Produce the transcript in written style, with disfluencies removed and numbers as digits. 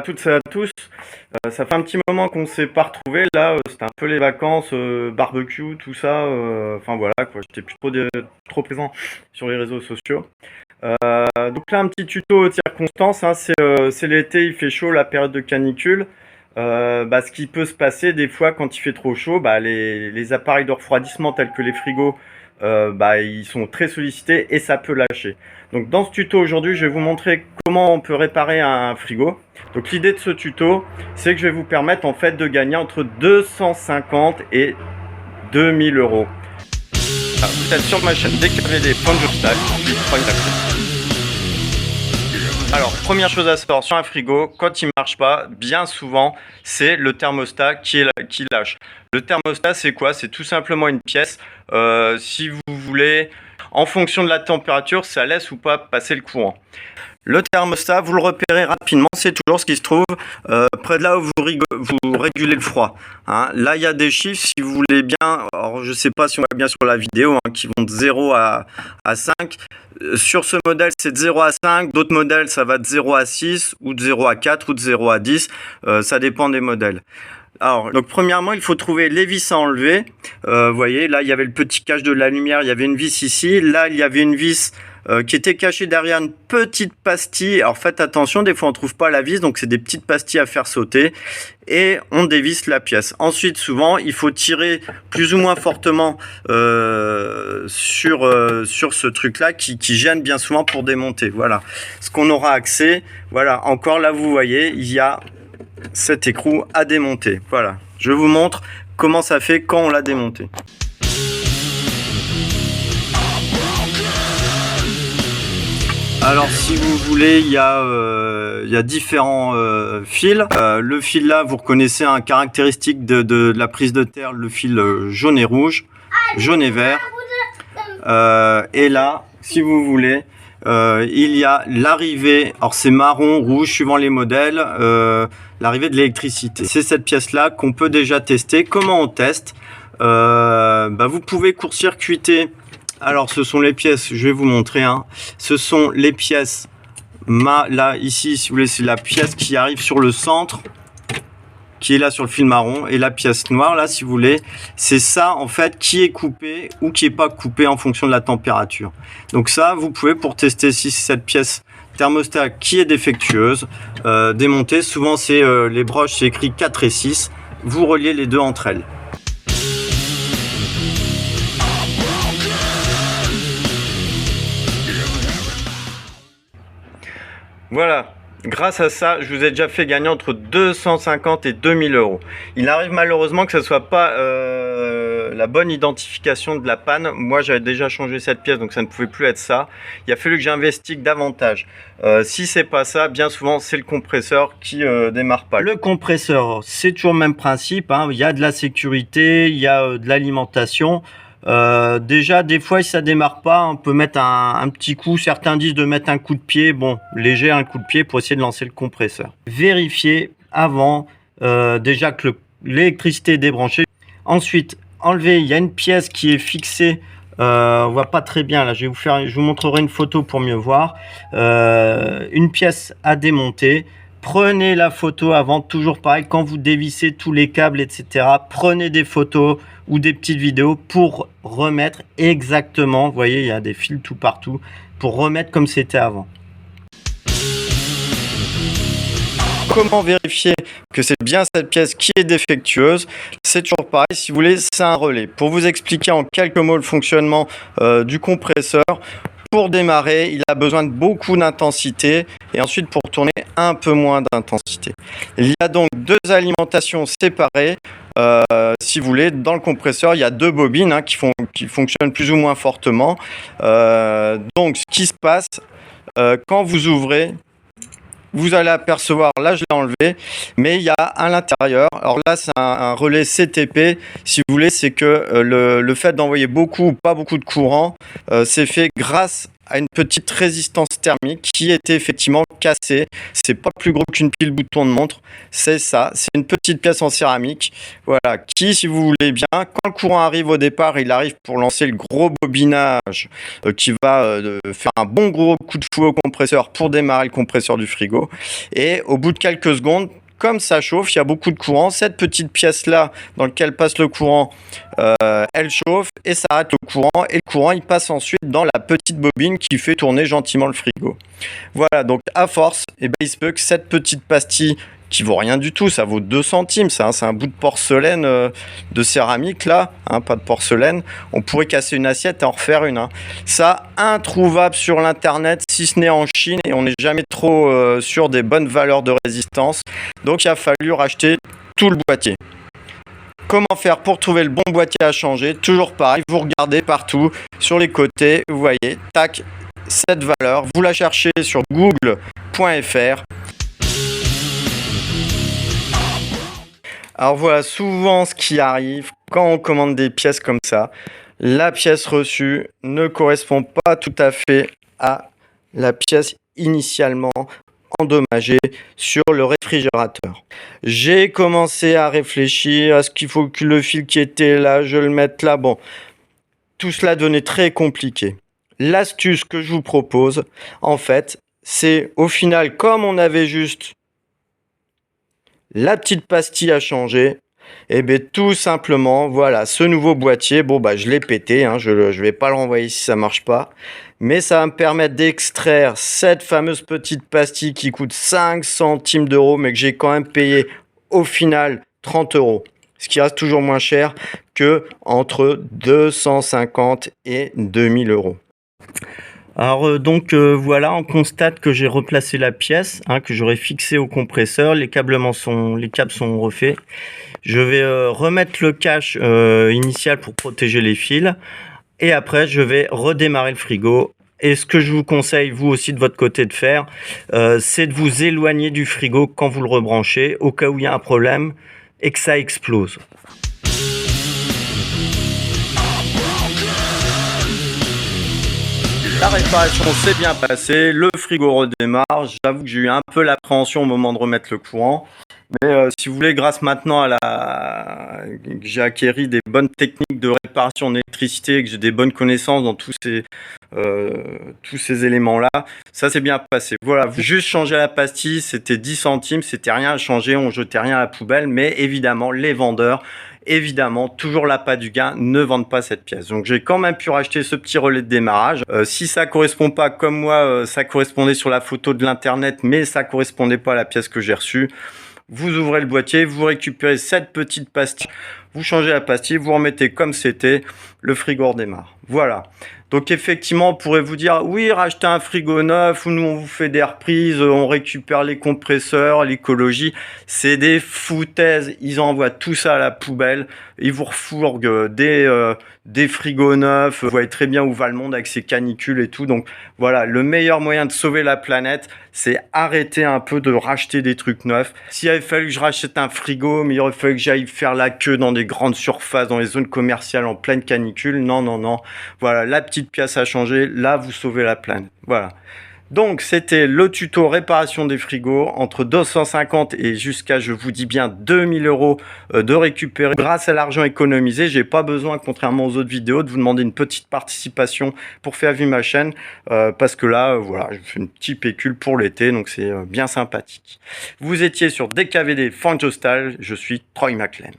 toutes et à tous. Ça fait un petit moment qu'on s'est pas retrouvés. Là, c'était un peu les vacances, barbecue, tout ça. Enfin voilà, quoi. J'étais plus trop présent sur les réseaux sociaux. Donc là, un petit tuto aux circonstances. Hein, c'est l'été, il fait chaud, la période de canicule. Ce qui peut se passer des fois quand il fait trop chaud, les appareils de refroidissement tels que les frigos, ils sont très sollicités et ça peut lâcher. Donc dans ce tuto aujourd'hui, je vais vous montrer comment on peut réparer un frigo. Donc l'idée de ce tuto, c'est que je vais vous permettre en fait de gagner entre 250 et 2000 euros. Alors, vous êtes sur ma chaîne DKVD Ponjostal. Alors, première chose à savoir sur un frigo, quand il marche pas, bien souvent, c'est le thermostat qui lâche. Le thermostat, c'est quoi? C'est tout simplement une pièce. Si vous voulez, en fonction de la température, ça laisse ou pas passer le courant. Le thermostat, vous le repérez rapidement, c'est toujours ce qui se trouve près de là où vous régulez le froid. Hein. Là, il y a des chiffres, si vous voulez bien, alors je ne sais pas si on voit bien sur la vidéo, qui vont de 0 à 5. Sur ce modèle, c'est de 0 à 5. D'autres modèles, ça va de 0 à 6, ou de 0 à 4, ou de 0 à 10. Ça dépend des modèles. Alors, donc premièrement, il faut trouver les vis à enlever. Vous voyez, là, il y avait le petit cache de la lumière, il y avait une vis ici. Là, il y avait une vis qui était cachée derrière une petite pastille. Alors, faites attention, des fois, on ne trouve pas la vis, donc c'est des petites pastilles à faire sauter. Et on dévisse la pièce. Ensuite, souvent, il faut tirer plus ou moins fortement sur ce truc-là qui gêne bien souvent pour démonter. Voilà. Ce qu'on aura accès, voilà, encore là, vous voyez, il y a cet écrou à démonter. Voilà, je vous montre comment ça fait quand on l'a démonté. Alors si vous voulez, il y a différents fils. Le fil là, vous reconnaissez un caractéristique de la prise de terre, le fil jaune et rouge, jaune et vert. Et là, si vous voulez, il y a l'arrivée, alors c'est marron, rouge, suivant les modèles, l'arrivée de l'électricité. C'est cette pièce-là qu'on peut déjà tester. Comment on teste? Vous pouvez court-circuiter. Alors, ce sont les pièces, je vais vous montrer. Ce sont les pièces, là, ici, si vous voulez, c'est la pièce qui arrive sur le centre, qui est là sur le fil marron, et la pièce noire, là, si vous voulez, c'est ça, en fait, qui est coupé ou qui n'est pas coupé en fonction de la température. Donc ça, vous pouvez, pour tester si c'est cette pièce thermostat qui est défectueuse, démonter. Souvent, c'est les broches, c'est écrit 4 et 6. Vous reliez les deux entre elles. Voilà, grâce à ça, je vous ai déjà fait gagner entre 250 et 2000 euros. Il arrive malheureusement que ce ne soit pas la bonne identification de la panne. Moi, j'avais déjà changé cette pièce, donc ça ne pouvait plus être ça. Il a fallu que j'investisse davantage. Si c'est pas ça, bien souvent, c'est le compresseur qui démarre pas. Le compresseur, c'est toujours le même principe. Il y a de la sécurité, il y a de l'alimentation. Déjà, des fois, si ça démarre pas, on peut mettre un petit coup. Certains disent de mettre un coup de pied, bon, léger, un coup de pied pour essayer de lancer le compresseur. Vérifiez avant déjà que l'électricité est débranchée. Ensuite, enlever, il y a une pièce qui est fixée. On voit pas très bien là. Je vous montrerai une photo pour mieux voir. Une pièce à démonter. Prenez la photo avant, toujours pareil, quand vous dévissez tous les câbles, etc. Prenez des photos ou des petites vidéos pour remettre exactement, vous voyez, il y a des fils tout partout, pour remettre comme c'était avant. Comment vérifier que c'est bien cette pièce qui est défectueuse? C'est toujours pareil, si vous voulez, c'est un relais. Pour vous expliquer en quelques mots le fonctionnement du compresseur, pour démarrer, il a besoin de beaucoup d'intensité et ensuite pour tourner un peu moins d'intensité. Il y a donc deux alimentations séparées. Si vous voulez, dans le compresseur, il y a deux bobines qui fonctionnent plus ou moins fortement. Donc, ce qui se passe, quand vous ouvrez, vous allez apercevoir, là je l'ai enlevé, mais il y a à l'intérieur, alors là c'est un relais CTP, si vous voulez, c'est que le fait d'envoyer beaucoup ou pas beaucoup de courant, c'est fait grâce a une petite résistance thermique qui était effectivement cassée. C'est pas plus gros qu'une pile bouton de montre. C'est ça, c'est une petite pièce en céramique. Voilà, qui, si vous voulez bien, quand le courant arrive au départ, il arrive pour lancer le gros bobinage qui va faire un bon gros coup de fouet au compresseur pour démarrer le compresseur du frigo. Et au bout de quelques secondes, comme ça chauffe, il y a beaucoup de courant. Cette petite pièce-là, dans laquelle passe le courant, elle chauffe et ça arrête le courant. Et le courant, il passe ensuite dans la petite bobine qui fait tourner gentiment le frigo. Voilà, donc à force, il se peut que cette petite pastille, qui vaut rien du tout, ça vaut 2 centimes, ça, hein, c'est un bout de porcelaine de céramique là, hein, pas de porcelaine. On pourrait casser une assiette et en refaire une. Hein. Ça, introuvable sur l'internet, si ce n'est en Chine, et on n'est jamais trop sûr des bonnes valeurs de résistance. Donc il a fallu racheter tout le boîtier. Comment faire pour trouver le bon boîtier à changer? Toujours pareil, vous regardez partout sur les côtés, vous voyez, tac, cette valeur, vous la cherchez sur google.fr. Alors voilà, souvent ce qui arrive quand on commande des pièces comme ça, la pièce reçue ne correspond pas tout à fait à la pièce initialement endommagée sur le réfrigérateur. J'ai commencé à réfléchir à ce qu'il faut que le fil qui était là, je le mette là. Bon, tout cela devenait très compliqué. L'astuce que je vous propose, en fait, c'est au final, comme on avait juste la petite pastille à changer, et bien tout simplement, voilà, ce nouveau boîtier, bon bah je l'ai pété, hein, je vais pas le renvoyer si ça marche pas, mais ça va me permettre d'extraire cette fameuse petite pastille qui coûte 5 centimes d'euros, mais que j'ai quand même payé au final 30 euros. Ce qui reste toujours moins cher que entre 250 et 2000 euros. Alors voilà, on constate que j'ai replacé la pièce, hein, que j'aurais fixée au compresseur. Les câbles sont refaits. Je vais remettre le cache initial pour protéger les fils. Et après, je vais redémarrer le frigo. Et ce que je vous conseille, vous aussi de votre côté de faire, c'est de vous éloigner du frigo quand vous le rebranchez, au cas où il y a un problème et que ça explose. La réparation s'est bien passée, le frigo redémarre. J'avoue que j'ai eu un peu l'appréhension au moment de remettre le courant. Mais si vous voulez, grâce maintenant que j'ai acquéri des bonnes techniques de réparation d'électricité, que j'ai des bonnes connaissances dans tous ces éléments-là, ça s'est bien passé. Voilà, juste changer la pastille, c'était 10 centimes, c'était rien à changer, on jetait rien à la poubelle, mais évidemment, les vendeurs, toujours l'appât du gain, ne vendent pas cette pièce. Donc j'ai quand même pu racheter ce petit relais de démarrage. Si ça correspond pas comme moi, ça correspondait sur la photo de l'internet, mais ça correspondait pas à la pièce que j'ai reçue. Vous ouvrez le boîtier, vous récupérez cette petite pastille, vous changez la pastille, vous remettez comme c'était, le frigo redémarre. Voilà. Donc effectivement, on pourrait vous dire, oui, rachetez un frigo neuf, ou nous on vous fait des reprises, on récupère les compresseurs, l'écologie. C'est des foutaises, ils envoient tout ça à la poubelle, ils vous refourguent des frigos neufs, vous voyez très bien où va le monde avec ces canicules et tout. Donc voilà, le meilleur moyen de sauver la planète, c'est arrêter un peu de racheter des trucs neufs. S'il avait fallu que je rachète un frigo, mais il aurait fallu que j'aille faire la queue dans des grandes surfaces, dans les zones commerciales en pleine canicule, non. Voilà, la petite pièce à changer, là vous sauvez la planète. Voilà. Donc c'était le tuto réparation des frigos entre 250 et jusqu'à, je vous dis bien, 2000 euros de récupérer grâce à l'argent économisé. J'ai pas besoin, contrairement aux autres vidéos, de vous demander une petite participation pour faire vivre ma chaîne parce que là, voilà, je fais une petite pécule pour l'été, donc c'est bien sympathique. Vous étiez sur DKVD Fanjostal, je suis Troy McLean.